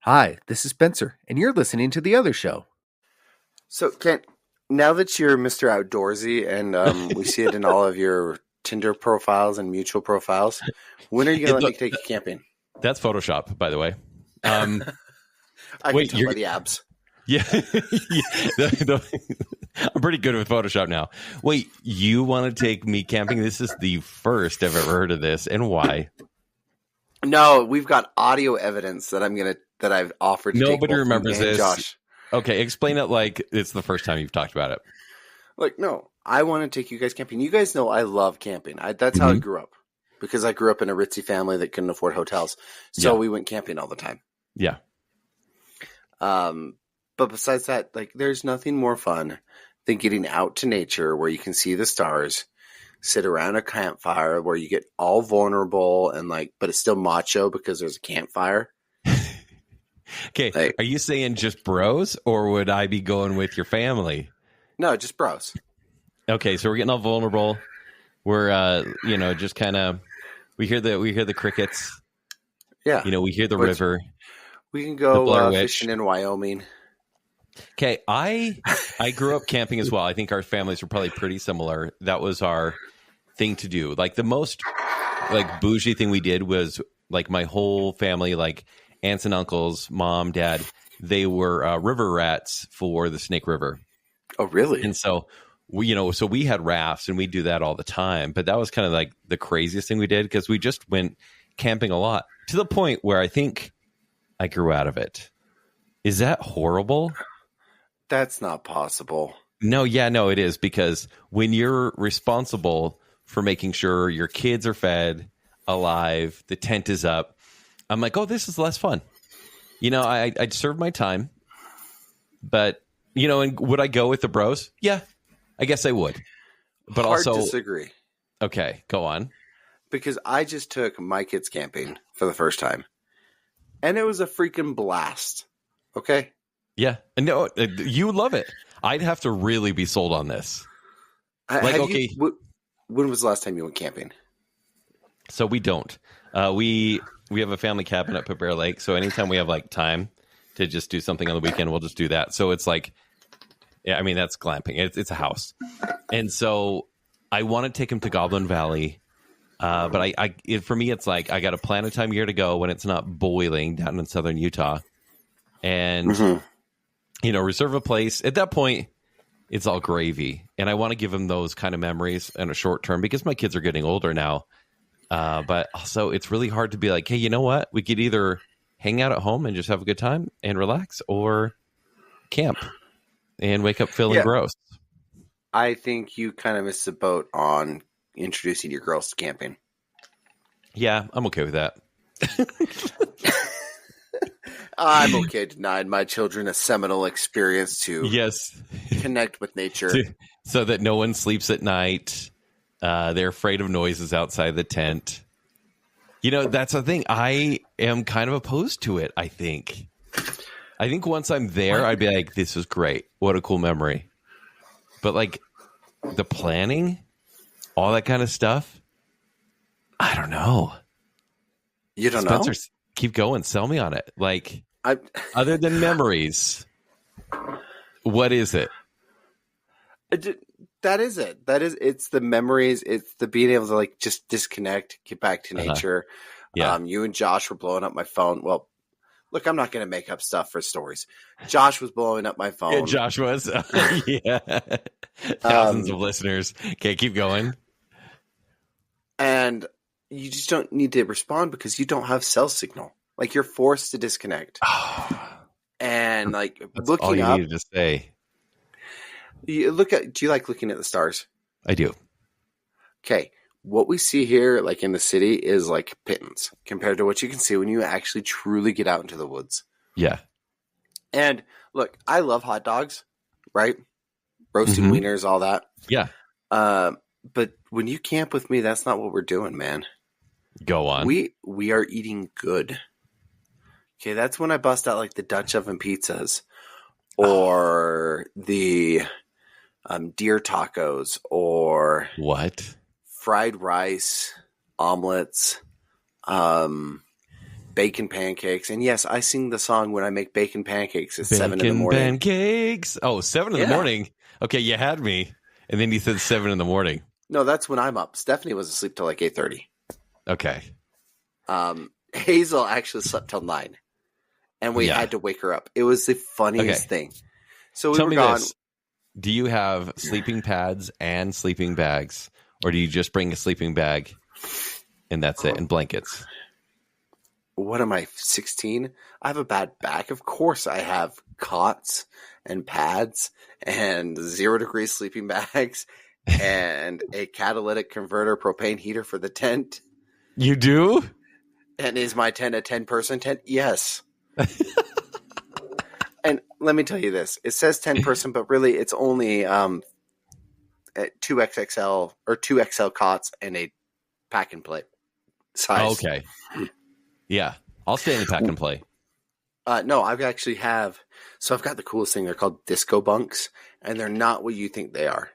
Hi, this is Spencer, and you're listening to The Other Show. So, Kent, now that you're Mr. Outdoorsy and we see it in all of your Tinder profiles and mutual profiles, when are you going to let me take you camping? That's Photoshop, by the way. I can tell by the abs. Yeah. I'm pretty good with Photoshop now. Wait, you want to take me camping? This is the first I've ever heard of this. And why? No, we've got audio evidence that I've offered to take Nobody both remembers me and this. Josh. Okay, explain it like it's the first time you've talked about it. Like, no, I want to take you guys camping. You guys know I love camping. That's how I grew up. Because I grew up in a ritzy family that couldn't afford hotels. So we went camping all the time. Yeah. But besides that, like, there's nothing more fun than getting out to nature where you can see the stars, sit around a campfire where you get all vulnerable and but it's still macho because there's a campfire. Okay. Are you saying just bros, or would I be going with your family? No, just bros. Okay. So we're getting all vulnerable. We're, just kind of, we hear the crickets. Yeah. We hear the river. We can go fishing in Wyoming. Okay, I grew up camping as well. I think our families were probably pretty similar. That was our thing to do. Like the most bougie thing we did was my whole family, aunts and uncles, mom, dad, they were river rats for the Snake River. Oh, really? And so we had rafts and we do that all the time. But that was kind of the craziest thing we did because we just went camping a lot to the point where I think I grew out of it. Is that horrible? That's not possible. No, it is, because when you're responsible for making sure your kids are fed, alive, the tent is up, I'm like, oh, this is less fun. I'd serve my time, but, and would I go with the bros? Yeah, I guess I would. But Hard also disagree. Okay, go on. Because I just took my kids camping for the first time, and it was a freaking blast. Okay? Yeah. No, you love it. I'd have to really be sold on this. When was the last time you went camping? So we don't. We have a family cabin up at Bear Lake, so anytime we have time to just do something on the weekend, we'll just do that. So it's that's glamping. It's a house. And so I want to take him to Goblin Valley. But for me, it's I got to plan a time of year to go when it's not boiling down in southern Utah. And, reserve a place. At that point, it's all gravy. And I want to give him those kind of memories in a short term because my kids are getting older now. But also, it's really hard to be like, hey, you know what? We could either hang out at home and just have a good time and relax, or camp and wake up feeling gross. I think you kind of missed the boat on introducing your girls to camping. Yeah, I'm okay with that. I'm okay denying my children a seminal experience to connect with nature. So that no one sleeps at night. They're afraid of noises outside the tent. That's the thing. I am kind of opposed to it, I think. I think once I'm there, I'd be like, this is great. What a cool memory. But the planning, all that kind of stuff, I don't know. You don't Spencer, know? Keep going. Sell me on it. Other than memories, what is it? That is it. It's the memories. It's the being able to just disconnect, get back to nature. Yeah. You and Josh were blowing up my phone. Well, look, I'm not going to make up stuff for stories. Josh was blowing up my phone. Yeah, Josh was. Yeah. Thousands of listeners. Okay, keep going. And you just don't need to respond because you don't have cell signal. You're forced to disconnect. And That's looking all you up, needed to say. do you like looking at the stars? I do. Okay. What we see here, in the city, is pittance compared to what you can see when you actually truly get out into the woods. Yeah. And look, I love hot dogs, right? Roasted wieners, all that. Yeah. But when you camp with me, that's not what we're doing, man. Go on. We are eating good. Okay, that's when I bust out the Dutch oven pizzas or the deer tacos or what? Fried rice, omelets. bacon pancakes. And yes, I sing the song when I make bacon pancakes at 7 in the morning. Pancakes. Oh, 7 in the morning. Okay, you had me. And then you said 7 in the morning. No, that's when I'm up. Stephanie was asleep till like 8:30. Okay. Hazel actually slept till 9. And we had to wake her up. It was the funniest thing. So we were gone. This. Do you have sleeping pads and sleeping bags? Or do you just bring a sleeping bag and that's it, and blankets? What am I, 16? I have a bad back. Of course I have cots and pads and 0-degree sleeping bags and a catalytic converter propane heater for the tent. You do? And is my tent a 10-person tent? Yes. And let me tell you this. It says 10-person, but really it's only 2XXL or 2XL cots and a pack and play size. Oh, okay. Yeah. I'll stay in the pack and play. No, I've actually have. So I've got the coolest thing. They're called disco bunks, and they're not what you think they are.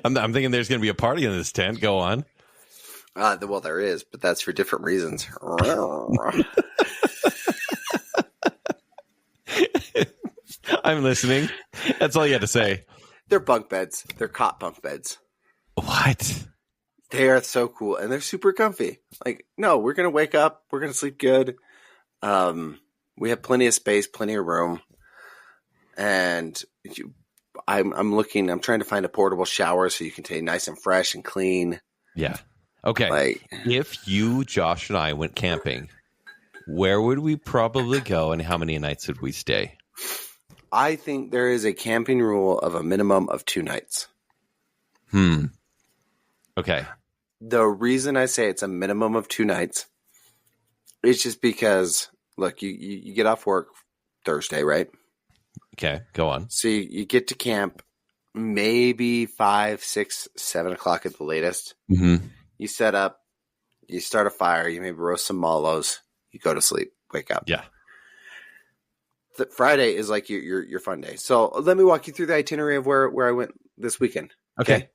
I'm thinking there's going to be a party in this tent. Go on. Well, there is, but that's for different reasons. I'm listening. That's all you had to say. They're bunk beds. They're cot bunk beds. What? They are so cool, and they're super comfy. Like, no, we're going to wake up. We're going to sleep good. We have plenty of space, plenty of room. And I'm trying to find a portable shower so you can stay nice and fresh and clean. Yeah. Okay. If you, Josh, and I went camping, where would we probably go and how many nights would we stay? I think there is a camping rule of a minimum of 2 nights. Okay. The reason I say it's a minimum of 2 nights is just because, look, you get off work Thursday, right? Okay, go on. So you get to camp maybe 5, 6, 7 o'clock at the latest. Mm-hmm. You set up, you start a fire, you maybe roast some mallows, you go to sleep, wake up. Yeah. Friday is like your fun day. So let me walk you through the itinerary of where I went this weekend. Okay.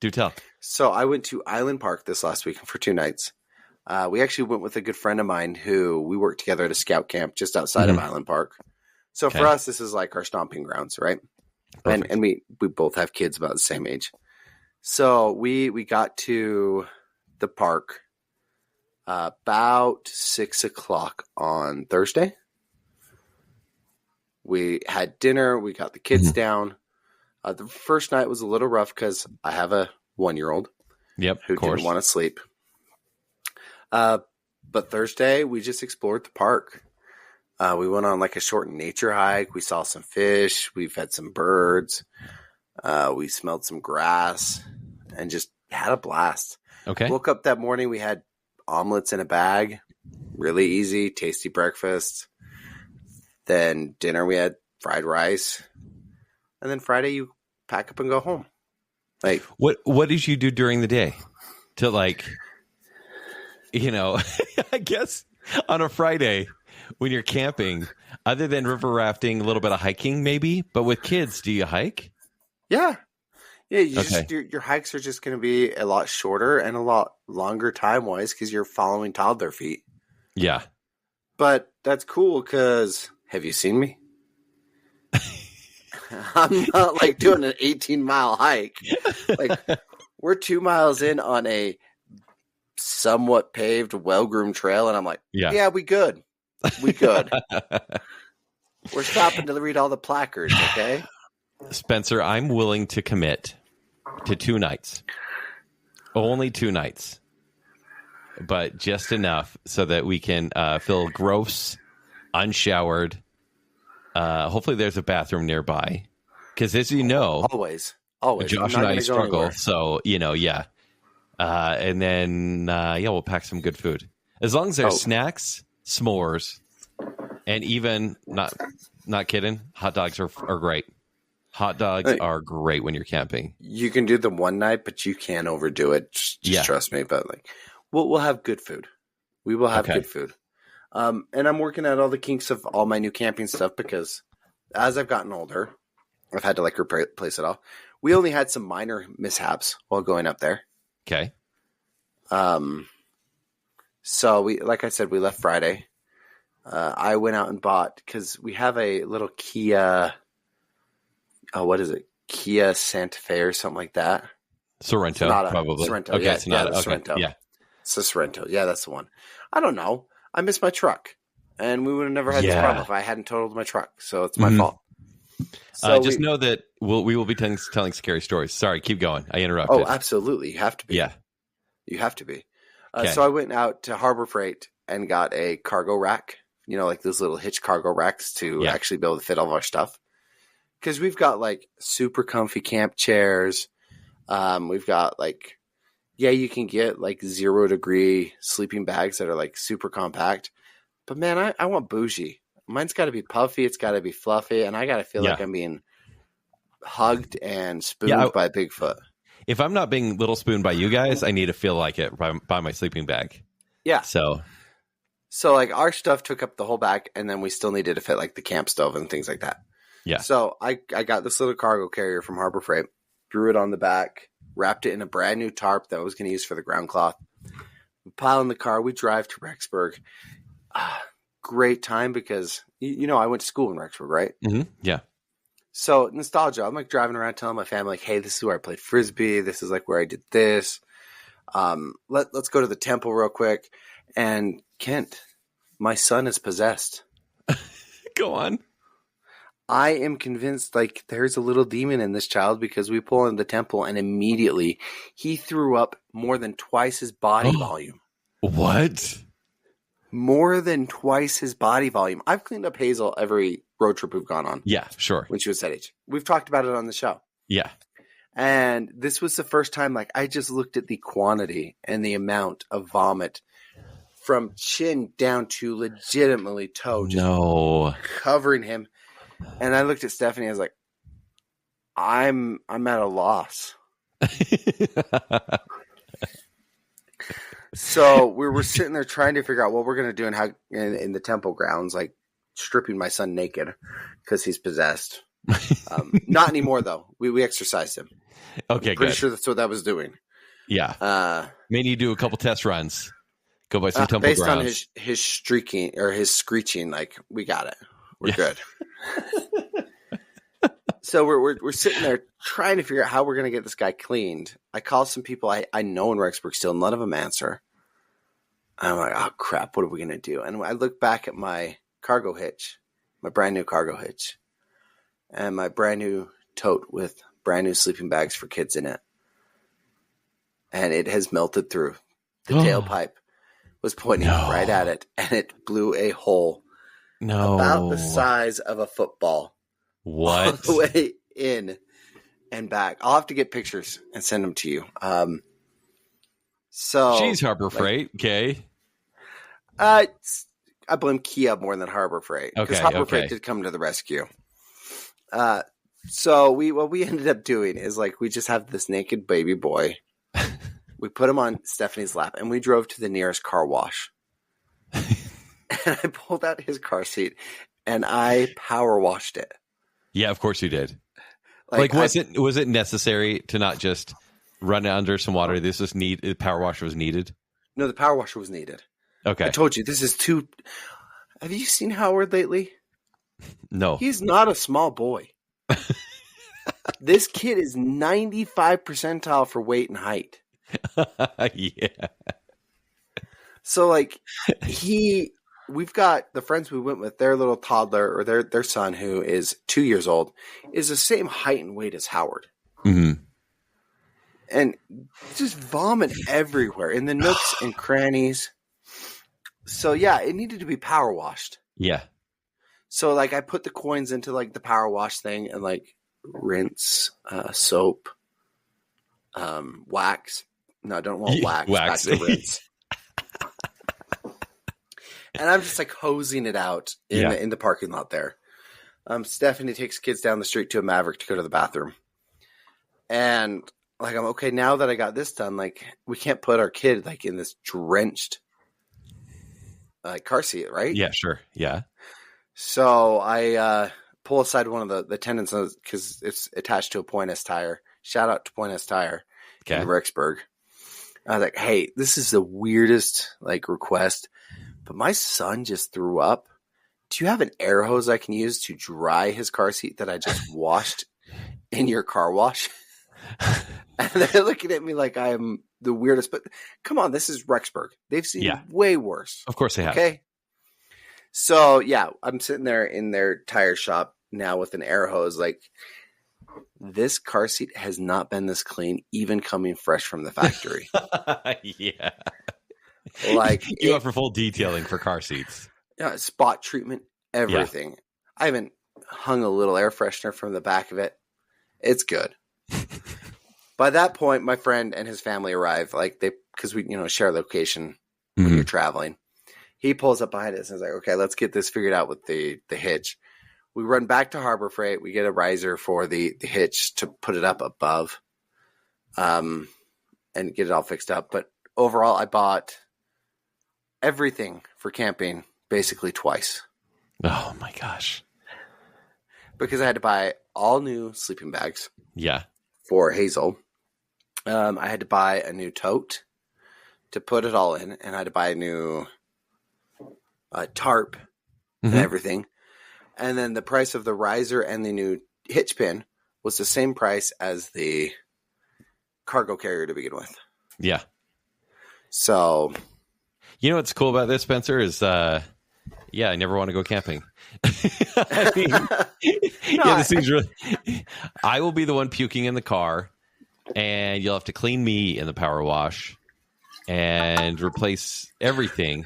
Do tell. So I went to Island Park this last weekend for 2 nights. We actually went with a good friend of mine who we worked together at a scout camp just outside of Island Park. So for us, this is like our stomping grounds, right? Perfect. And we both have kids about the same age. So we got to the park about 6 o'clock on Thursday. We had dinner. We got the kids down. The first night was a little rough because I have a 1-year-old who didn't want to sleep. But Thursday, we just explored the park. We went on like a short nature hike. We saw some fish. We fed some birds. We smelled some grass and just had a blast. Okay. Woke up that morning. We had omelets in a bag. Really easy, tasty breakfast. Then dinner, we had fried rice. And then Friday, you pack up and go home. Like, what did you do during the day to I guess on a Friday when you're camping, other than river rafting, a little bit of hiking maybe, but with kids, do you hike? Yeah. Yeah. Your hikes are just going to be a lot shorter and a lot longer time-wise because you're following toddler feet. Yeah. But that's cool because have you seen me? I'm not like doing an 18-mile hike. Like we're 2 miles in on a somewhat paved, well-groomed trail, and I'm like, yeah, we good. We good. We're stopping to read all the placards, okay? Spencer, I'm willing to commit to 2 nights. Only 2 nights. But just enough so that we can feel gross, unshowered. Hopefully there's a bathroom nearby. Because as you know, always. Josh and I struggle. So, and then, we'll pack some good food. As long as there's snacks, s'mores, and even, not kidding, hot dogs are great. Hot dogs are great when you're camping. You can do them one night, but you can't overdo it. Just trust me. But we'll have good food. We will have good food. And I'm working out all the kinks of all my new camping stuff because as I've gotten older, I've had to replace it all. We only had some minor mishaps while going up there. Okay. So like I said, we left Friday. I went out and bought, because we have a little Kia. Oh, what is it? Kia Santa Fe or something like that. Sorrento, probably. Sorrento. Okay, Yeah, Sonata. the Okay, Sorrento. yeah. It's the Sorrento. Yeah, that's the one. I don't know. I missed my truck, and we would have never had this problem if I hadn't totaled my truck. So it's my fault. So just know that we will be telling scary stories. Sorry, keep going. I interrupted. Oh, absolutely. You have to be. Yeah. You have to be. Okay. So I went out to Harbor Freight and got a cargo rack, like those little hitch cargo racks to actually be able to fit all of our stuff. Because we've got like super comfy camp chairs. We've got like, you can get like 0-degree sleeping bags that are like super compact. But man, I want bougie. Mine's got to be puffy. It's got to be fluffy. And I got to feel like I'm being hugged and spooned by Bigfoot. If I'm not being little spooned by you guys, I need to feel like it by my sleeping bag. Yeah. So like our stuff took up the whole back, and then we still needed to fit like the camp stove and things like that. Yeah. So I got this little cargo carrier from Harbor Freight, threw it on the back, wrapped it in a brand new tarp that I was going to use for the ground cloth. We pile in the car. We drive to Rexburg. Great time because, I went to school in Rexburg, right? Mm-hmm. Yeah. So nostalgia. I'm like driving around telling my family, like, hey, this is where I played Frisbee. This is like where I did this. Let's go to the temple real quick. And Kent, my son is possessed. Go on. I am convinced like there's a little demon in this child because we pull in the temple and immediately he threw up more than twice his body volume. What? More than twice his body volume. I've cleaned up Hazel every road trip we've gone on. Yeah, sure. When she was that age. We've talked about it on the show. Yeah. And this was the first time like I just looked at the quantity and the amount of vomit from chin down to legitimately toe. Just covering him. And I looked at Stephanie. I was like, I'm at a loss. So we were sitting there trying to figure out what we're going to do and how in the temple grounds, like stripping my son naked because he's possessed. Not anymore, though. We exercised him. Okay, Pretty sure that's what that was doing. Yeah. Maybe you do a couple test runs. Go by some temple based grounds. Based on his streaking or his screeching, like, we got it. We're good. So we're sitting there trying to figure out how we're going to get this guy cleaned. I call some people I know in Rexburg still. None of them answer. I'm like, oh, crap. What are we going to do? And I look back at my cargo hitch, my brand new cargo hitch, and my brand new tote with brand new sleeping bags for kids in it. And it has melted through. The tailpipe was pointing right at it, and it blew a hole about the size of a football. What? All the way in and back. I'll have to get pictures and send them to you. Jeez, Harbor Freight. Okay. I blame Kia more than Harbor Freight because Harbor Freight did come to the rescue. So what we ended up doing is like we just have this naked baby boy. We put him on Stephanie's lap and we drove to the nearest car wash. And I pulled out his car seat and I power washed it. Yeah, of course you did. Was it necessary to not just run it under some water? This was the power washer was needed. No, the power washer was needed. Okay, I told you this is too. Have you seen Howard lately? No, he's not a small boy. This kid is 95 percentile for weight and height. Yeah. So like we've got the friends we went with, their little toddler or their son who is 2 years old is the same height and weight as Howard. Mm-hmm. And just vomit everywhere in the nooks and crannies. So yeah, it needed to be power washed. Yeah. So like I put the coins into like the power wash thing and like rinse, soap, wax. No, I don't want wax. Wax. Back to rinse. And I'm just like hosing it out in the parking lot there. Stephanie takes kids down the street to a Maverick to go to the bathroom. And like, I'm okay. Now that I got this done, like we can't put our kid like in this drenched car seat, right? Yeah, sure. Yeah. So I pull aside one of the tendons because it's attached to a Point S tire. Shout out to Point S tire in Rexburg. I was like, hey, this is the weirdest like request, but my son just threw up. Do you have an air hose I can use to dry his car seat that I just washed in your car wash? And they're looking at me like I am the weirdest. But come on, this is Rexburg. They've seen way worse. Of course they have. Okay. So, yeah, I'm sitting there in their tire shop now with an air hose. Like, this car seat has not been this clean, even coming fresh from the factory. Yeah. Like, you offer full detailing for car seats. Yeah, spot treatment, everything. Yeah. I haven't hung a little air freshener from the back of it. It's good. By that point, my friend and his family arrive. Like because we share location when you're traveling. He pulls up behind us and is like, "Okay, let's get this figured out with the hitch." We run back to Harbor Freight. We get a riser for the hitch to put it up above, and get it all fixed up. But overall, I bought everything for camping basically twice. Oh my gosh. Because I had to buy all new sleeping bags. Yeah. For Hazel. I had to buy a new tote to put it all in, and I had to buy a new tarp and everything. And then the price of the riser and the new hitch pin was the same price as the cargo carrier to begin with. Yeah. So, what's cool about this, Spencer, is I never want to go camping. I mean, this seems really. I will be the one puking in the car, and you'll have to clean me in the power wash and replace everything.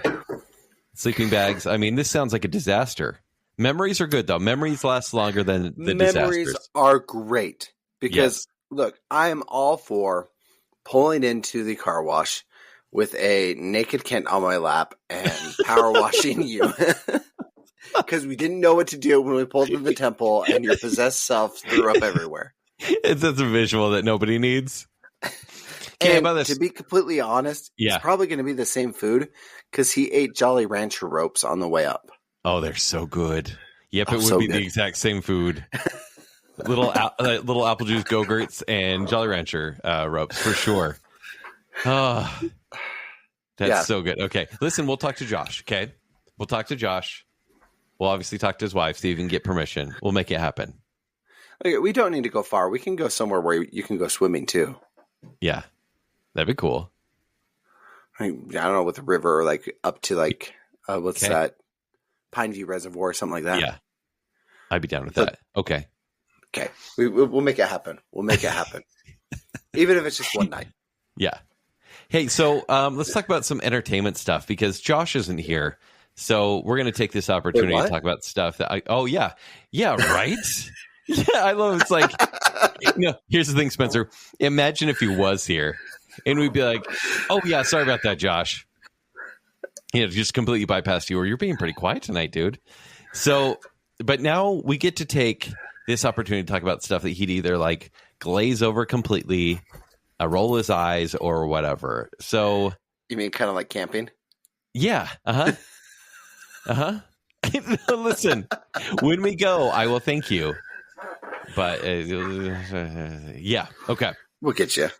Sleeping bags. I mean, this sounds like a disaster. Memories are good, though. Memories last longer than the disasters. Memories are great because, look, I am all for pulling into the car wash with a naked Kent on my lap and power washing you. Because we didn't know what to do when we pulled into the temple and your possessed self threw up everywhere. It's a visual that nobody needs. And to be completely honest, it's probably going to be the same food because he ate Jolly Rancher ropes on the way up. Oh, they're so good. Yep, it would be the exact same food. little apple juice Go-Gurts and Jolly Rancher ropes for sure. Oh, that's so good. Okay, listen, we'll talk to Josh, okay? We'll talk to Josh. We'll obviously talk to his wife, see if he can get permission. We'll make it happen. Okay, we don't need to go far. We can go somewhere where you can go swimming, too. Yeah, that'd be cool. I don't know, with the river, or up to what's that? Pineview Reservoir or something like that. Yeah, I'd be down with that. Okay. Okay, we'll make it happen. We'll make it happen. Even if it's just one night. Yeah. Hey, so let's talk about some entertainment stuff because Josh isn't here. So we're going to take this opportunity to talk about stuff that yeah, right? Yeah, I love it's like, here's the thing, Spencer. Imagine if he was here and we'd be like, oh, yeah, sorry about that, Josh. Just completely bypassed you, or you're being pretty quiet tonight, dude. So, but now we get to take this opportunity to talk about stuff that he'd either glaze over completely, roll his eyes, or whatever. So, you mean kind of like camping? Yeah. Listen, when we go, I will thank you. But yeah, okay. We'll get you.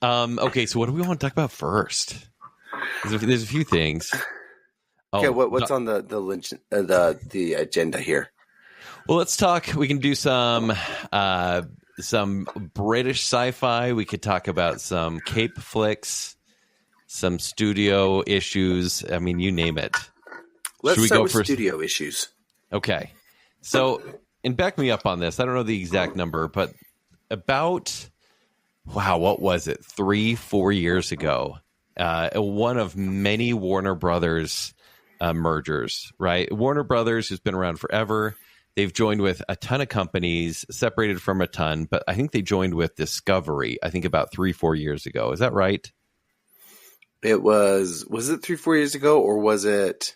Okay, so what do we want to talk about first? There's a few things. Okay, what's on the agenda here? Well, let's talk. We can do some British sci-fi. We could talk about some Cape flicks, some studio issues. I mean, you name it. Let's start with studio issues. Okay. So, and back me up on this. I don't know the exact number, but about, what was it? 3-4 years ago, one of many Warner Brothers mergers, right? Warner Brothers has been around forever. They've joined with a ton of companies, separated from a ton, but I think they joined with Discovery, I think about 3-4 years ago. Is that right? It was it 3-4 years ago, or was it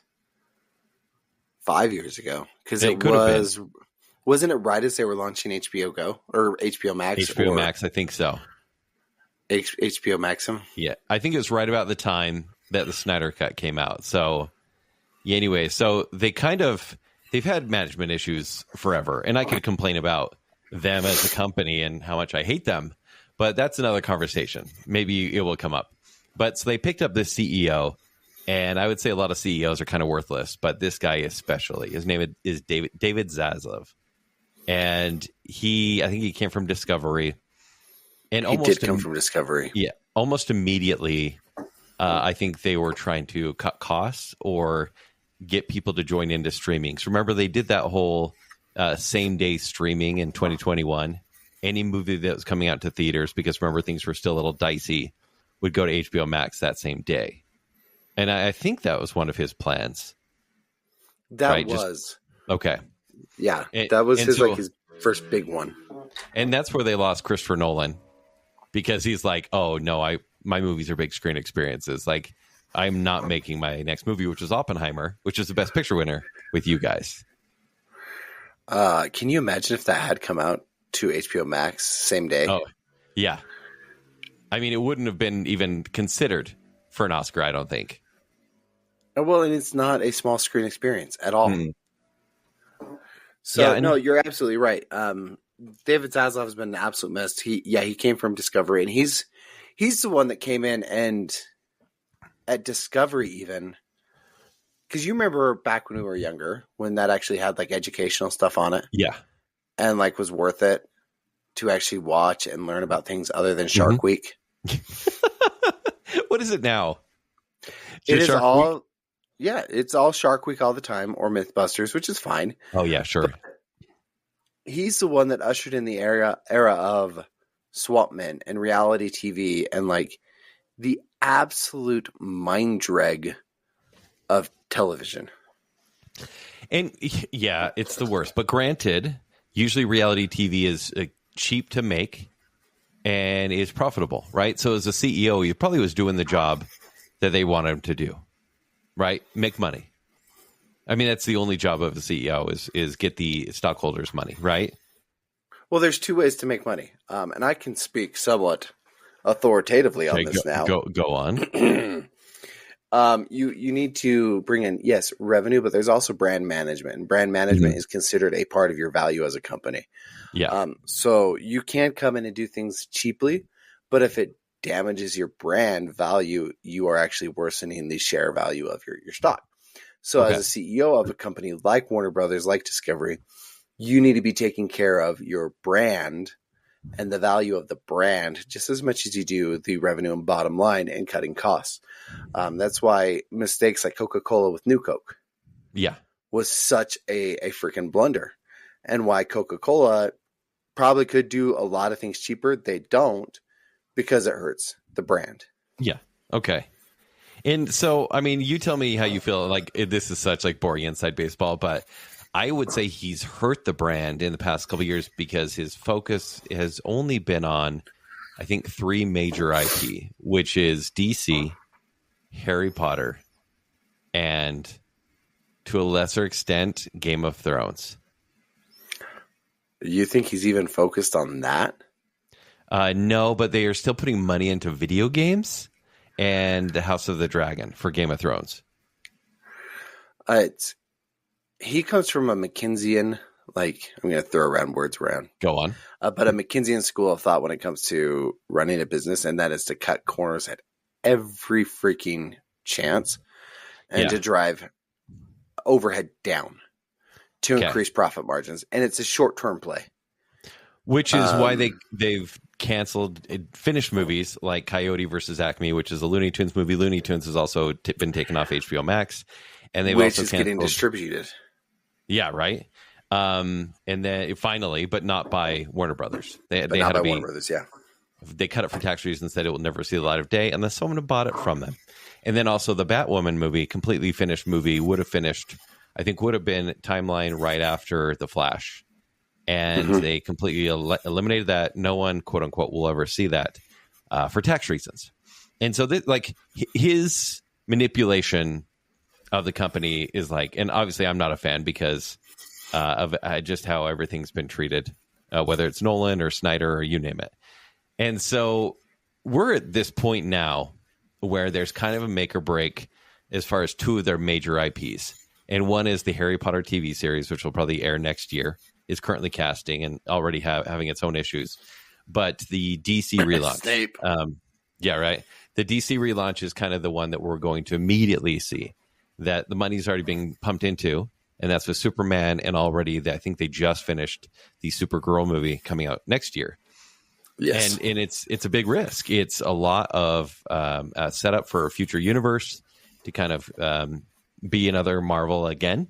5 years ago? Because wasn't it right as they were launching HBO Go or HBO Max? HBO Max, I think so. HBO Maxim? Yeah, I think it was right about the time that the Snyder Cut came out. So, yeah, anyway, so they've had management issues forever, and I could complain about them as a company and how much I hate them, but that's another conversation. Maybe it will come up. But so they picked up this CEO, and I would say a lot of CEOs are kind of worthless, but this guy especially. His name is David Zaslav, and I think he came from Discovery. And he did come from Discovery. Yeah, almost immediately, I think they were trying to cut costs or get people to join into streaming. So remember, they did that whole same-day streaming in 2021. Any movie that was coming out to theaters, because remember, things were still a little dicey, would go to HBO Max that same day. And I think that was one of his plans. That right? was. Okay. Yeah, that was his first big one. And that's where they lost Christopher Nolan, because he's like, oh, no, my movies are big screen experiences. Like, I'm not making my next movie, which is Oppenheimer, which is the Best Picture winner, with you guys. Can you imagine if that had come out to HBO Max same day? Oh, yeah. I mean, it wouldn't have been even considered for an Oscar, I don't think. Well, and it's not a small screen experience at all. Mm. So, no, you're absolutely right. David Zaslav has been an absolute mess. He came from Discovery, and he's the one that came in and at Discovery even, because you remember back when we were younger, when that actually had like educational stuff on it. Yeah. And like was worth it to actually watch and learn about things other than Shark Week. What is it now? It is all, yeah, it's all Shark Week all the time, or Mythbusters, which is fine. Oh yeah, sure. But he's the one that ushered in the era of Swamp Men and reality TV and like the absolute mind drag of television. And yeah, it's the worst. But granted, usually reality TV is cheap to make and is profitable, right? So as a CEO, he probably was doing the job that they wanted him to do, right? Make money. I mean, that's the only job of the CEO is get the stockholders' money, right? Well, there's two ways to make money, and I can speak somewhat authoritatively on this now. Go on. You need to bring in, yes, revenue, but there's also brand management, and brand management is considered a part of your value as a company. Yeah. So you can come in and do things cheaply, but if it damages your brand value, you are actually worsening the share value of your stock. So as a CEO of a company like Warner Brothers, like Discovery, you need to be taking care of your brand and the value of the brand just as much as you do the revenue and bottom line and cutting costs. That's why mistakes like Coca-Cola with New Coke was such a freaking blunder, and why Coca-Cola probably could do a lot of things cheaper. They don't, because it hurts the brand. Yeah. Okay. And so, I mean, you tell me how you feel. Like, this is such like boring inside baseball, but I would say he's hurt the brand in the past couple of years because his focus has only been on, I think, 3 major IP, which is DC, Harry Potter, and to a lesser extent, Game of Thrones. You think he's even focused on that? No, but they are still putting money into video games and the House of the Dragon for Game of Thrones. He comes from a McKinseyan, like, I'm going to throw around words around. Go on. But a McKinseyan school of thought when it comes to running a business, and that is to cut corners at every freaking chance and to drive overhead down to increase profit margins. And it's a short-term play. Which is why they've canceled finished movies like Coyote versus Acme, which is a Looney Tunes movie. Looney Tunes has also been taken off HBO Max. And they've also is getting distributed. Yeah, right. And then finally, but not by Warner Brothers. They had to be Warner Brothers, yeah. They cut it for tax reasons, said it will never see the light of day unless someone bought it from them. And then also the Batwoman movie, completely finished movie, would have been timeline right after The Flash. And they completely eliminated that. No one, quote unquote, will ever see that for tax reasons. And so his manipulation of the company is like, and obviously I'm not a fan because of just how everything's been treated, whether it's Nolan or Snyder or you name it. And so we're at this point now where there's kind of a make or break as far as 2 of their major IPs. And one is the Harry Potter TV series, which will probably air next year, is currently casting and already having its own issues. But the DC relaunch. Yeah, right. The DC relaunch is kind of the one that we're going to immediately see that the money's already being pumped into, and that's with Superman, and already I think they just finished the Supergirl movie coming out next year. Yes. And it's a big risk. It's a lot of setup for a future universe to kind of be another Marvel again,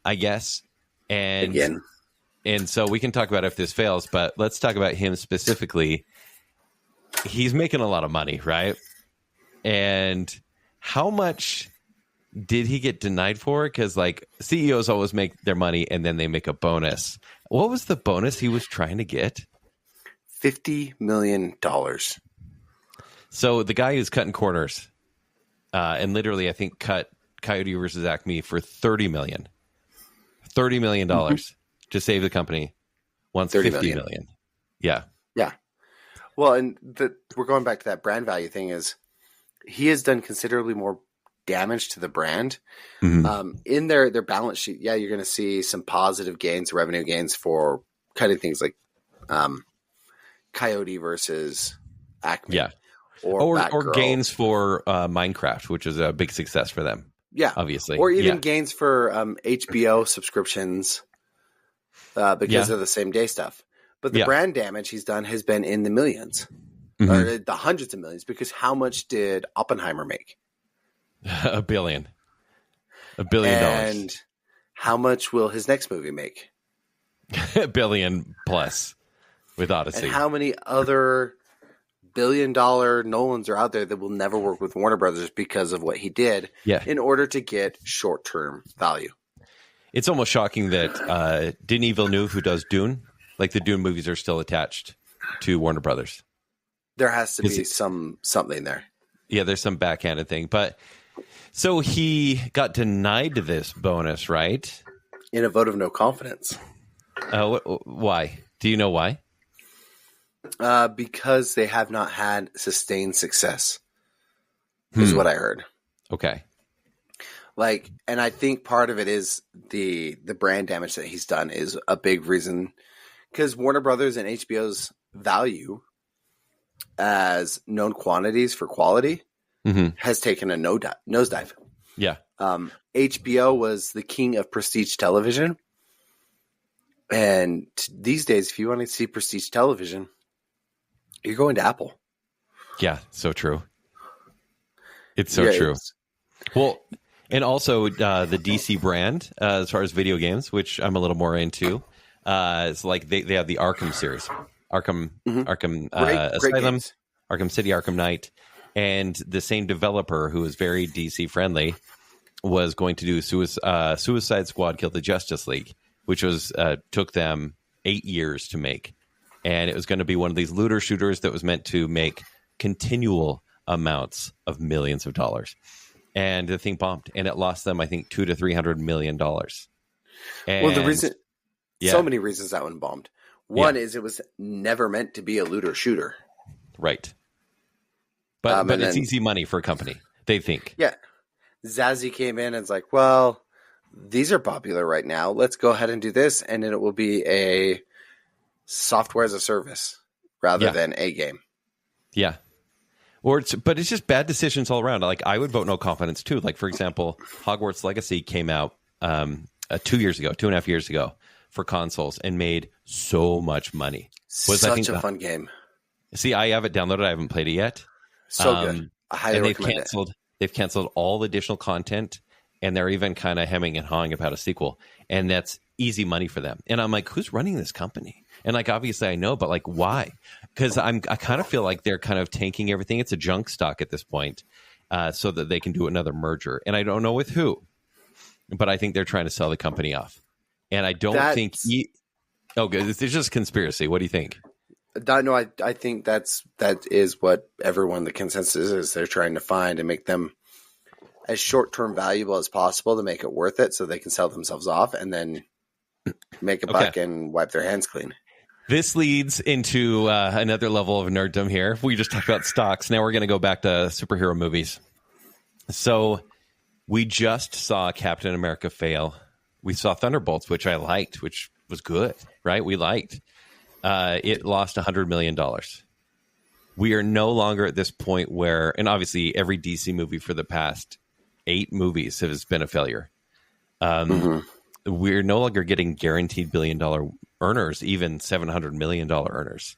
I guess. And so we can talk about if this fails, but let's talk about him specifically. He's making a lot of money, right? And how much did he get denied for? Because like CEOs always make their money and then they make a bonus. What was the bonus he was trying to get? $50 million. So the guy who's cutting corners and literally, I think, cut Coyote versus Acme for $30 million. $30 million to save the company. Wants $50 million. Yeah. Yeah. Well, and we're going back to that brand value thing is he has done considerably more damage to the brand. In their balance sheet, yeah, you're going to see some positive gains, revenue gains for cutting things like Coyote versus Acme. Yeah. Or gains for Minecraft, which is a big success for them. Yeah. Obviously. Or even gains for HBO subscriptions because of the same day stuff. But the brand damage he's done has been in the millions, or the hundreds of millions, because how much did Oppenheimer make? $1 billion. $1 billion. And how much will his next movie make? $1 billion plus with Odyssey. And how many other billion-dollar Nolans are out there that will never work with Warner Brothers because of what he did in order to get short-term value? It's almost shocking that Denis Villeneuve, who does Dune, like the Dune movies are still attached to Warner Brothers. There has to be something there. Yeah, there's some backhanded thing. But so he got denied this bonus, right? In a vote of no confidence. Why? Do you know why? Because they have not had sustained success, is what I heard. Okay. And I think part of it is the brand damage that he's done is a big reason, because Warner Brothers and HBO's value as known quantities for quality has taken a nosedive. Yeah. HBO was the king of prestige television. And these days, if you want to see prestige television, you're going to Apple. Yeah, so true. It's so true. Well, and also the DC brand, as far as video games, which I'm a little more into, it's like they have the Arkham series, Arkham great Asylum, games. Arkham City, Arkham Knight, and the same developer who is very DC friendly was going to do Suicide Squad: Kill the Justice League, which was took them 8 years to make, and it was going to be one of these looter shooters that was meant to make continual amounts of millions of dollars. And the thing bombed, and it lost them, I think, $200 to $300 million. And, well, the reason, so many reasons that one bombed. One is it was never meant to be a looter shooter, right? But it's easy money for a company, they think. Yeah, Zazie came in and was like, "Well, these are popular right now. Let's go ahead and do this, and then it will be a software as a service rather than a game." Yeah. But it's just bad decisions all around. Like, I would vote no confidence too. Like, for example, Hogwarts Legacy came out 2.5 years ago for consoles and made so much money. Such a fun game. See, I have it downloaded. I haven't played it yet. So good. I highly recommend it. They've canceled all additional content, and they're even kind of hemming and hawing about a sequel. And that's easy money for them. And I'm like, who's running this company? And like, obviously I know, but like, why? Because I kind of feel like they're kind of tanking everything. It's a junk stock at this point, so that they can do another merger. And I don't know with who, but I think they're trying to sell the company off. And I don't think it's just conspiracy. What do you think? No, I think that is what everyone, the consensus is. They're trying to find and make them as short-term valuable as possible to make it worth it, so they can sell themselves off and then make a buck and wipe their hands clean. This leads into another level of nerddom here. We just talked about stocks. Now we're going to go back to superhero movies. So we just saw Captain America fail. We saw Thunderbolts, which I liked, which was good, right? We liked. It lost $100 million. we are no longer at this point where, and obviously every DC movie for the past 8 movies has been a failure. We're no longer getting guaranteed billion-dollar earners, even $700 million earners.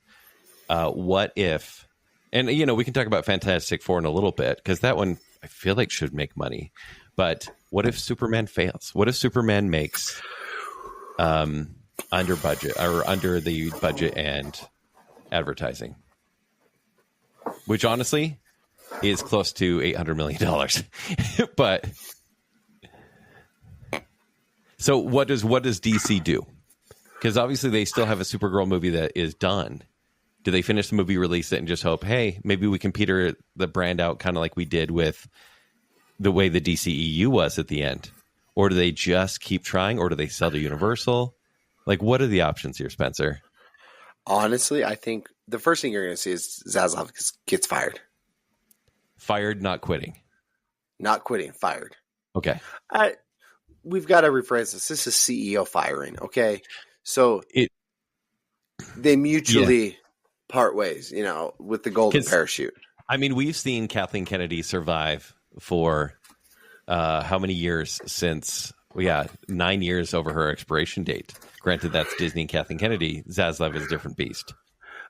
What if, and we can talk about Fantastic Four in a little bit, because that one I feel like should make money. But what if Superman fails? What if Superman makes under budget or under the budget and advertising, which honestly is close to $800 million. But so what does DC do? Because obviously they still have a Supergirl movie that is done. Do they finish the movie, release it, and just hope, hey, maybe we can peter the brand out kind of like we did with the way the DCEU was at the end? Or do they just keep trying, or do they sell to Universal? Like, what are the options here, Spencer? Honestly, I think the first thing you're going to see is Zaslav gets fired. Fired, not quitting. Not quitting, fired. Okay. We've got to rephrase this. This is CEO firing, okay? So they mutually part ways, with the golden parachute. I mean, we've seen Kathleen Kennedy survive for how many years since? 9 years over her expiration date. Granted, that's Disney and Kathleen Kennedy. Zaslav is a different beast.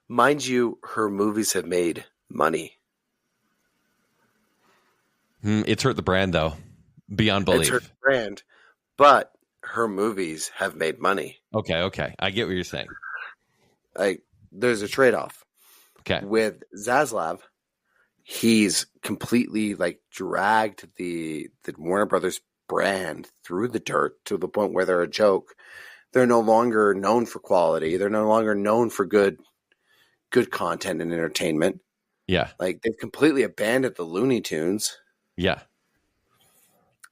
Mind you, her movies have made money. It's hurt the brand, though, beyond belief. It's hurt the brand, but her movies have made money. Okay. I get what you're saying. Like, there's a trade-off. Okay. With Zaslav, he's completely dragged the Warner Brothers brand through the dirt to the point where they're a joke. They're no longer known for quality. They're no longer known for good content and entertainment. Yeah. Like, they've completely abandoned the Looney Tunes. Yeah.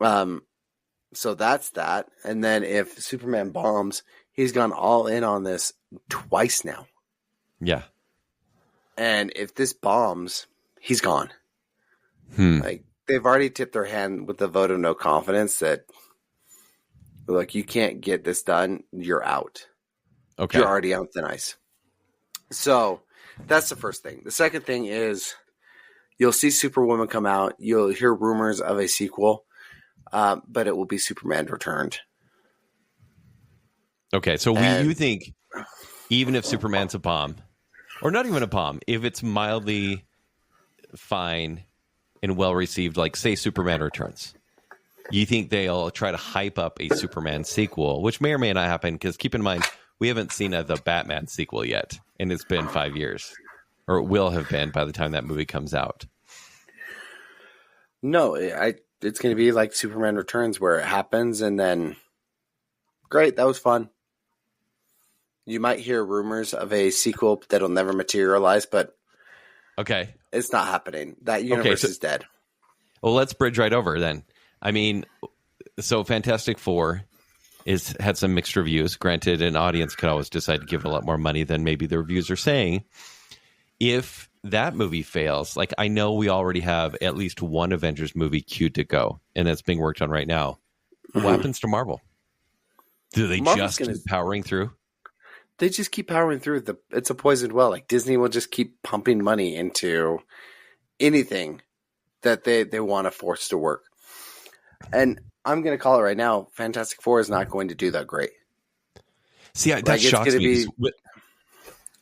So that's that. And then if Superman bombs, he's gone all in on this twice now. Yeah. And if this bombs, he's gone. Like, they've already tipped their hand with the vote of no confidence that, look, you can't get this done. You're out. Okay. You're already on thin ice. So that's the first thing. The second thing is you'll see Superwoman come out. You'll hear rumors of a sequel, but it will be Superman Returned. Okay, so you think even if Superman's a bomb, or not even a bomb, if it's mildly fine and well received, like say Superman Returns, you think they'll try to hype up a Superman sequel, which may or may not happen? Because keep in mind, we haven't seen the Batman sequel yet, and it's been 5 years, or it will have been by the time that movie comes out. No, it's going to be like Superman Returns, where it happens, and then great, that was fun. You might hear rumors of a sequel that'll never materialize, but okay, it's not happening. That universe is dead. Well, let's bridge right over then. I mean, so Fantastic Four had some mixed reviews. Granted, an audience could always decide to give it a lot more money than maybe the reviews are saying. If that movie fails, like I know we already have at least one Avengers movie queued to go, and that's being worked on right now. What happens to Marvel? Do they just keep powering through? They just keep powering through. It's a poisoned well. Like Disney will just keep pumping money into anything that they want to force to work. And I'm going to call it right now. Fantastic Four is not going to do that great. See, that shocks me.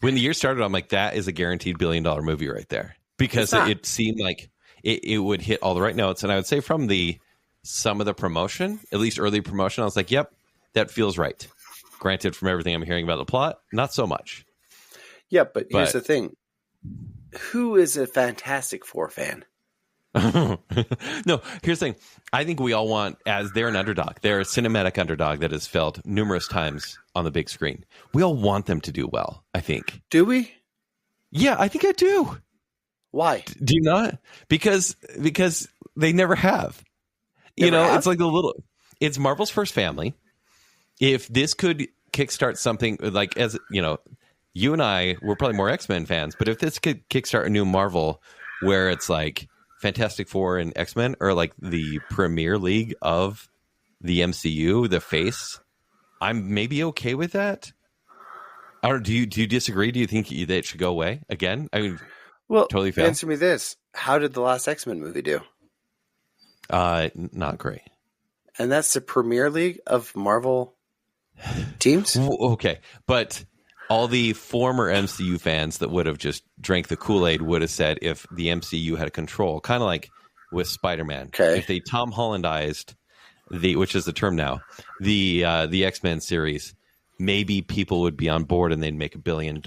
When the year started, I'm like, that is a guaranteed $1 billion movie right there. Because it seemed like it would hit all the right notes. And I would say from some of the promotion, at least early promotion, I was like, yep, that feels right. Granted, from everything I'm hearing about the plot, not so much. Yeah, but here's the thing. Who is a Fantastic Four fan? No, here's the thing. I think we all want, as they're an underdog, they're a cinematic underdog that has failed numerous times on the big screen. We all want them to do well, I think. Do we? Yeah, I think I do. Why? Do you not? Because they never have. It's like it's Marvel's first family. If this could kickstart something like, as you and I, we're probably more X-Men fans, but if this could kickstart a new Marvel where it's like Fantastic Four and X-Men are like the Premier League of the MCU, the face, I'm maybe okay with that. Or do you disagree? Do you think that it should go away again? I mean, Well, Totally fail. answer me this. How did the last X-Men movie do? Not great. And that's the Premier League of Marvel teams? Okay, but all the former MCU fans that would have just drank the Kool-Aid would have said if the MCU had a control, kind of like with Spider-Man. Okay. If they Tom Hollandized which is the term now, the X-Men series, maybe people would be on board and they'd make $1 billion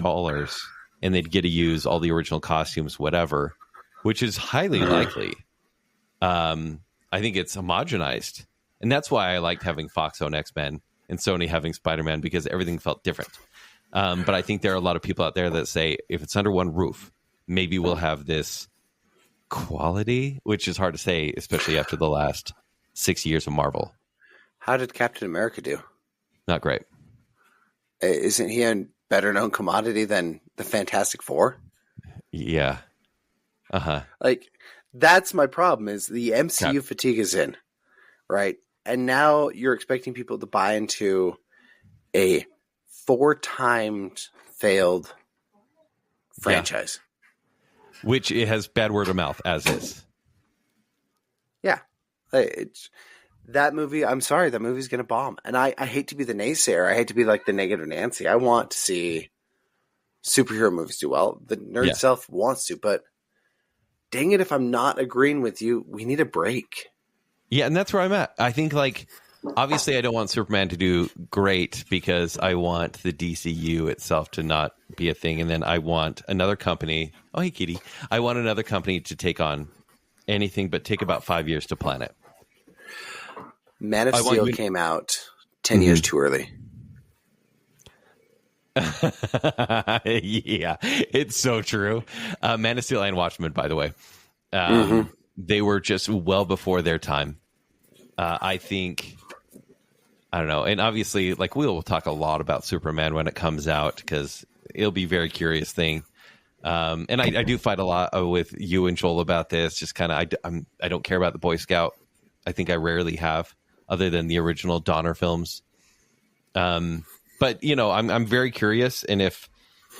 and they'd get to use all the original costumes, whatever, which is highly likely. I think it's homogenized. And that's why I liked having Fox own X-Men and Sony having Spider-Man, because everything felt different. But I think there are a lot of people out there that say, if it's under one roof, maybe we'll have this quality, which is hard to say, especially after the last 6 years of Marvel. How did Captain America do? Not great. Isn't he a better known commodity than the Fantastic Four? Yeah. Uh-huh. Like, that's my problem, is the MCU fatigue is in, right? And now you're expecting people to buy into a 4 times failed franchise. Yeah. Which it has bad word of mouth, as is. Yeah. It's that movie. I'm sorry, that movie's going to bomb. And I hate to be the naysayer. I hate to be like the negative Nancy. I want to see superhero movies do well. The nerd self wants to, but dang it, if I'm not agreeing with you, we need a break. Yeah, and that's where I'm at. I think, like, obviously I don't want Superman to do great because I want the DCU itself to not be a thing. And then I want another company. Oh, hey, Kitty. I want another company to take on anything but take about 5 years to plan it. Man of Steel came out 10 years too early. Yeah, it's so true. Man of Steel and Watchmen, by the way. They were just well before their time. I think, I don't know. And obviously, like, we'll talk a lot about Superman when it comes out because it'll be a very curious thing. And I do fight a lot with you and Joel about this. Just kind of, I don't care about the Boy Scout. I think I rarely have, other than the original Donner films. But, you know, I'm very curious. And if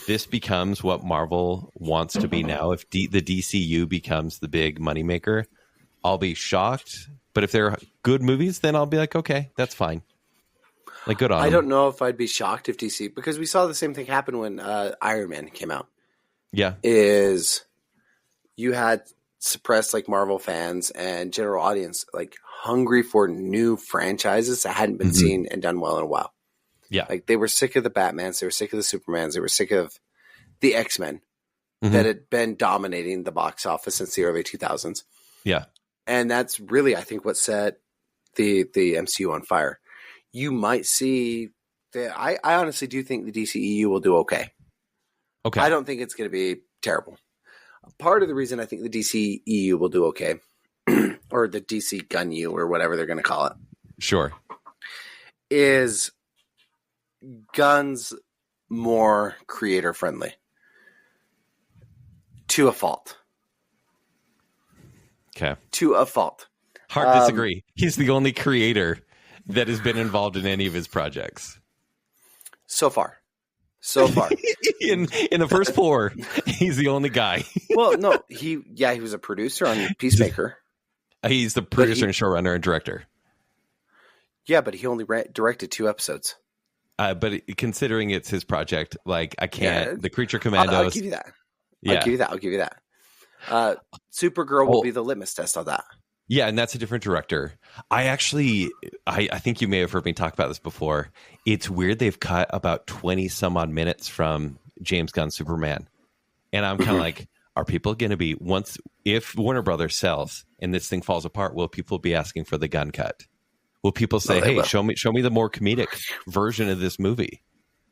this becomes what Marvel wants to be now, if the DCU becomes the big moneymaker, I'll be shocked. But if they're good movies, then I'll be like, okay, that's fine. Like, good on them. I don't know if I'd be shocked if DC, because we saw the same thing happen when Iron Man came out. Yeah. Is you had suppressed, like, Marvel fans and general audience, like, hungry for new franchises that hadn't been seen and done well in a while. Yeah. Like, they were sick of the Batmans, they were sick of the Supermans, they were sick of the X-Men that had been dominating the box office since the early 2000s. Yeah. And that's really, I think, what set the MCU on fire. You might see I honestly do think the DCEU will do okay. Okay. I don't think it's going to be terrible. Part of the reason I think the DCEU will do okay, or the DC Gun U, or whatever they're going to call it, Sure. is Gunn's more creator friendly to a fault. Okay. To a fault. Hard disagree. He's the only creator that has been involved in any of his projects. So far. in the first 4, he's the only guy. Well, no, he was a producer on Peacemaker. He's the producer and showrunner and director. Yeah, but he only directed 2 episodes. But considering it's his project, like, I can't. The Creature Commandos. I'll give you that. Yeah. I'll give you that. Supergirl will be the litmus test on that. Yeah, and that's a different director. I think you may have heard me talk about this before. It's weird they've cut about 20 some odd minutes from James Gunn's Superman. And I'm kind of like, are people going to be, if Warner Brothers sells and this thing falls apart, will people be asking for the Gunn cut? Will people say, hey, show me the more comedic version of this movie?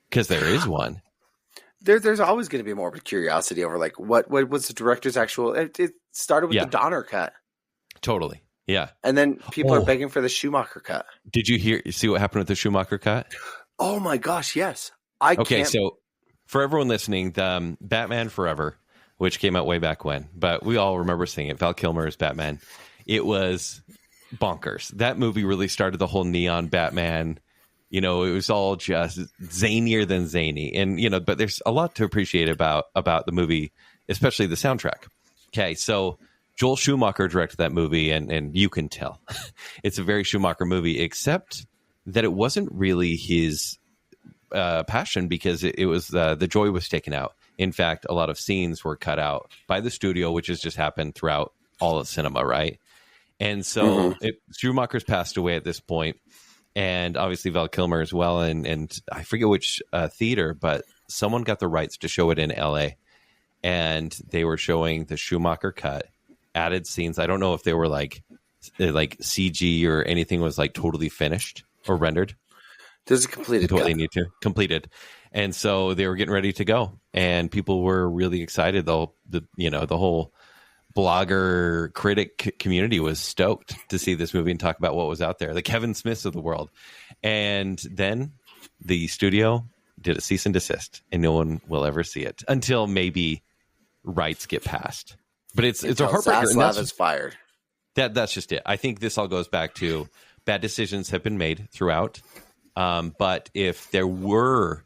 Because there is one. There's always going to be more of a curiosity over, like, what was the director's actual... It started with the Donner cut. Totally. Yeah. And then people are begging for the Schumacher cut. Did you see what happened with the Schumacher cut? Oh my gosh, yes. So for everyone listening, the Batman Forever, which came out way back when, but we all remember seeing it. Val Kilmer's Batman. It was bonkers. That movie really started the whole neon Batman. You know, it was all just zanier than zany. And, you know, but there's a lot to appreciate about the movie especially the soundtrack. Okay, so Joel Schumacher directed that movie, and you can tell it's a very Schumacher movie, except that it wasn't really his passion, because it was the joy was taken out. In fact, a lot of scenes were cut out by the studio, which has just happened throughout all of cinema, right? And so Schumacher's passed away at this point, and obviously Val Kilmer as well. And I forget which theater, but someone got the rights to show it in LA, and they were showing the Schumacher cut, added scenes. I don't know if they were like CG or anything was like totally finished or rendered. There's a completed what cut. they need to completed, and so they were getting ready to go, and people were really excited. The whole blogger critic community was stoked to see this movie and talk about what was out there, the Kevin Smiths of the world. And then the studio did a cease and desist, and no one will ever see it until maybe rights get passed. But it's a heartbreaker. Zaslav is fired. That's just it. I think this all goes back to bad decisions have been made throughout. But if there were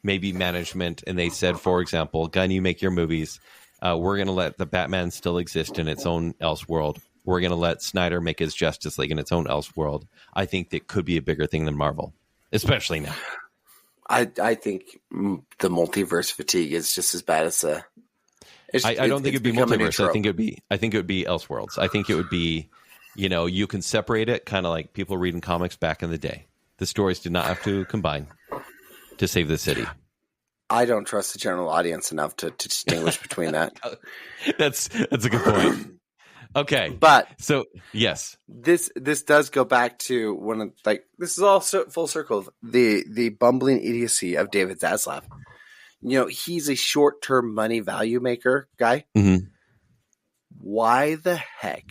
maybe management and they said, for example, Gunn, you make your movies, we're going to let the Batman still exist in its own Elseworld. We're going to let Snyder make his Justice League in its own Elseworld. I think that could be a bigger thing than Marvel, especially now. I think the multiverse fatigue is just as bad as I don't think it'd be multiverse. I think it would be Elseworlds. I think it would be, you can separate it, kind of like people reading comics back in the day. The stories did not have to combine to save the city. I don't trust the general audience enough to distinguish between that. That's a good point. Okay, but so yes, this does go back to one of this is all full circle of the bumbling idiocy of David Zaslav. He's a short-term money value maker guy. Mm-hmm. Why the heck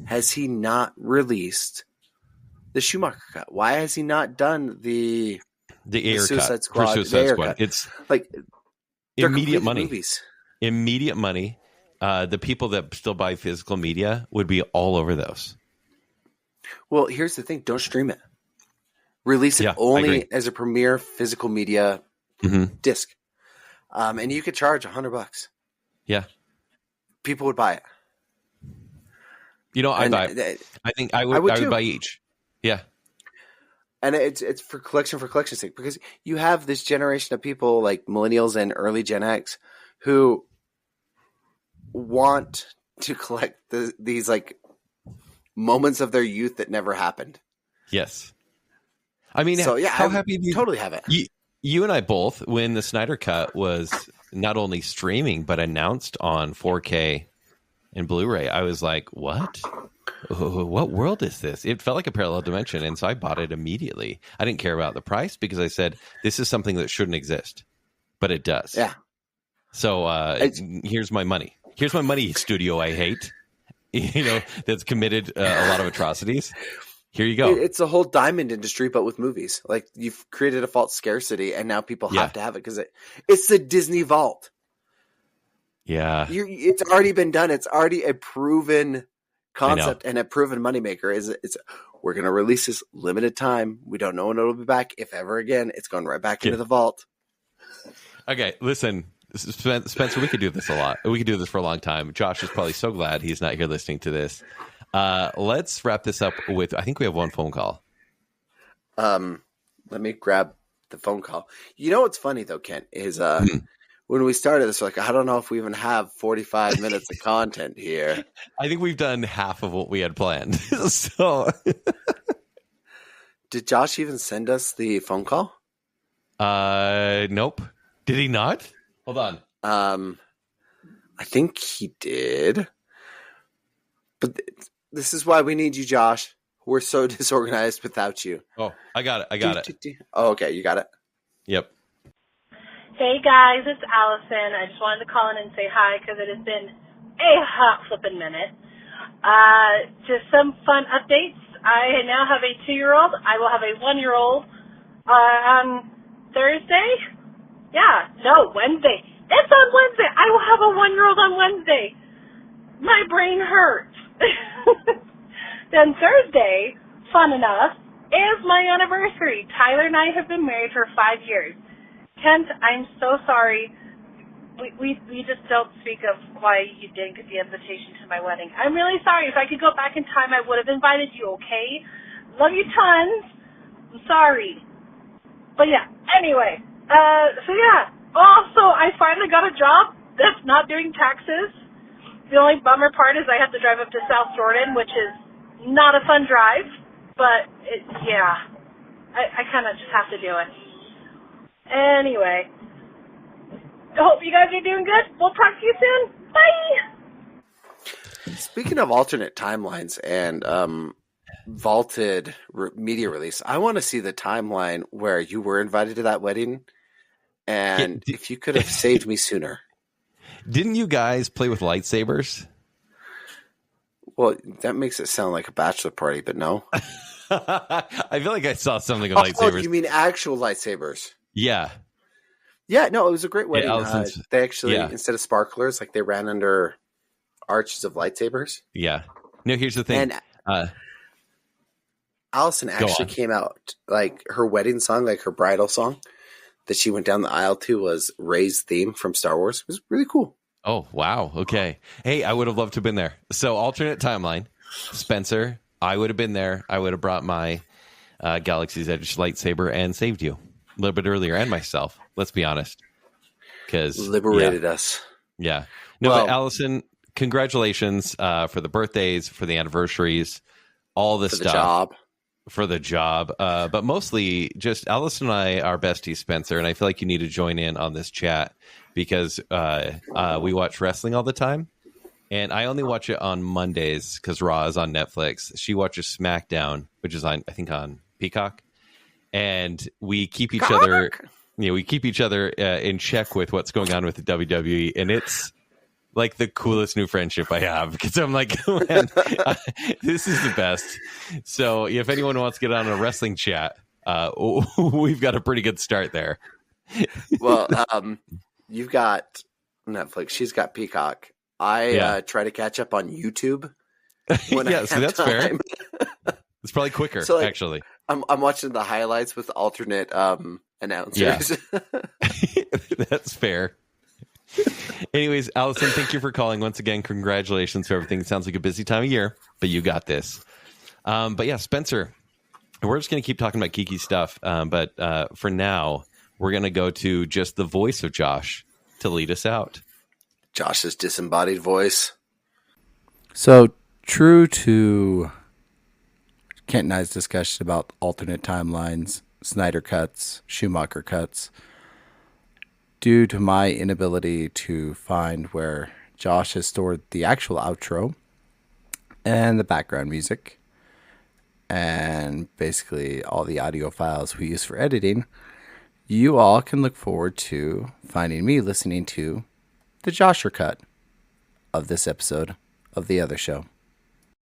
has he not released the Schumacher cut? Why has he not done the Suicide Squad? Suicide Squad. It's like immediate money. Movies. Immediate money. The people that still buy physical media would be all over those. Well, here's the thing: don't stream it. Release it only as a premiere physical media disc, and you could charge $100. Yeah, people would buy it. I'd buy it. I think I would buy each. Yeah. And it's for collection's sake, because you have this generation of people like millennials and early Gen X who want to collect these like moments of their youth that never happened. Yes. I mean, so yeah, how happy do you totally have it? You and I both, when the Snyder Cut was not only streaming but announced on 4K and Blu-ray, I was like, what? What world is this? It felt like a parallel dimension, and so I bought it immediately. I didn't care about the price because I said, this is something that shouldn't exist, but it does. Yeah. So here's my money. Here's my money, studio I hate, that's committed a lot of atrocities. Here you go. It's a whole diamond industry, but with movies. Like, you've created a false scarcity, and now people have to have it because it's the Disney vault. Yeah. It's already been done. It's already a proven concept and a proven moneymaker. It's we're going to release this limited time. We don't know when it'll be back. If ever again, it's going right back into the vault. Okay, listen, Spencer, we could do this a lot. We could do this for a long time. Josh is probably so glad he's not here listening to this. Let's wrap this up with, I think we have one phone call. Let me grab the phone call. You know what's funny though, Kent, is when we started this, like, I don't know if we even have 45 minutes of content here. I think we've done half of what we had planned. So, did Josh even send us the phone call? Nope. Did he not? Hold on. I think he did. But this is why we need you, Josh. We're so disorganized without you. Oh, I got it. Oh, okay. You got it? Yep. Hey, guys. It's Allison. I just wanted to call in and say hi because it has been a hot flippin' minute. Just some fun updates. I now have a 2-year-old. I will have a 1-year-old on Thursday. Wednesday. It's on Wednesday. I will have a 1-year-old on Wednesday. My brain hurts. Then Thursday, fun enough, is my anniversary. Tyler and I have been married for 5 years. Kent, I'm so sorry. we just don't speak of why you didn't get the invitation to my wedding. I'm really sorry. If I could go back in time, I would have invited you, okay? Love you tons. I'm sorry. But yeah, anyway. So yeah. Also, I finally got a job that's not doing taxes. The only bummer part is I have to drive up to South Jordan, which is not a fun drive. But, I kind of just have to do it. Anyway. I hope you guys are doing good. We'll talk to you soon. Bye! Speaking of alternate timelines and vaulted media release, I want to see the timeline where you were invited to that wedding, and if you could have saved me sooner. Didn't you guys play with lightsabers? Well, that makes it sound like a bachelor party, but no. I feel like I saw something of lightsabers. Oh, you mean actual lightsabers? Yeah. Yeah, no, it was a great wedding. Yeah, they actually, instead of sparklers, like they ran under arches of lightsabers. Yeah. No, here's the thing. And Allison actually came out, like her wedding song, like her bridal song that she went down the aisle to was Rey's theme from Star Wars. It was really cool. Oh, wow. Okay. Hey, I would have loved to have been there. So alternate timeline, Spencer, I would have been there. I would have brought my Galaxy's Edge lightsaber and saved you a little bit earlier, and myself. Let's be honest. Because liberated us. Yeah. No, but Allison, congratulations for the birthdays, for the anniversaries, all this stuff. For the job. But mostly just Allison and I are besties, Spencer, and I feel like you need to join in on this chat because we watch wrestling all the time. And I only watch it on Mondays because Raw is on Netflix. She watches SmackDown, which is on, I think, on Peacock. And we keep each other, in check with what's going on with the WWE, and it's like the coolest new friendship I have because I'm like, man, this is the best. So if anyone wants to get on a wrestling chat, we've got a pretty good start there. Well, you've got Netflix. She's got Peacock. I try to catch up on YouTube. So that's time. Fair. It's probably quicker, actually. I'm watching the highlights with alternate announcers. Yeah. That's fair. Anyways, Allison, thank you for calling once again. Congratulations for everything. It sounds like a busy time of year, but you got this. But yeah, Spencer, we're just going to keep talking about geeky stuff. But for now, we're going to go to just the voice of Josh to lead us out. Josh's disembodied voice. So true to Kent and I's discussion about alternate timelines, Snyder cuts, Schumacher cuts, due to my inability to find where Josh has stored the actual outro and the background music and basically all the audio files we use for editing, you all can look forward to finding me listening to the Josher cut of this episode of The Other Show.